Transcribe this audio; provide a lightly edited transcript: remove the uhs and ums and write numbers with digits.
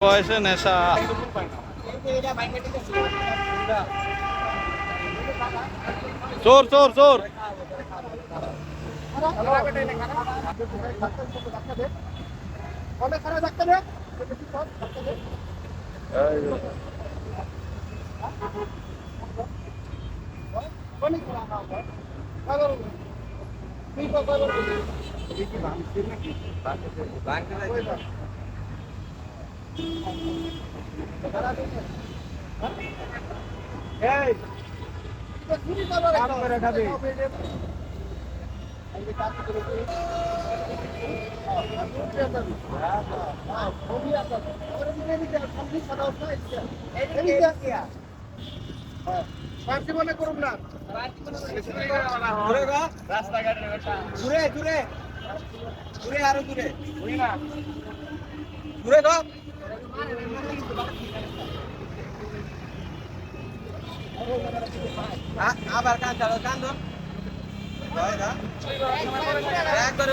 বয়সে নেশা। চোর চোর চোর। মনে করুন না দূরে দূরে দূরে আরো দূরে দূরে গো আবার কান চালো কান একবারে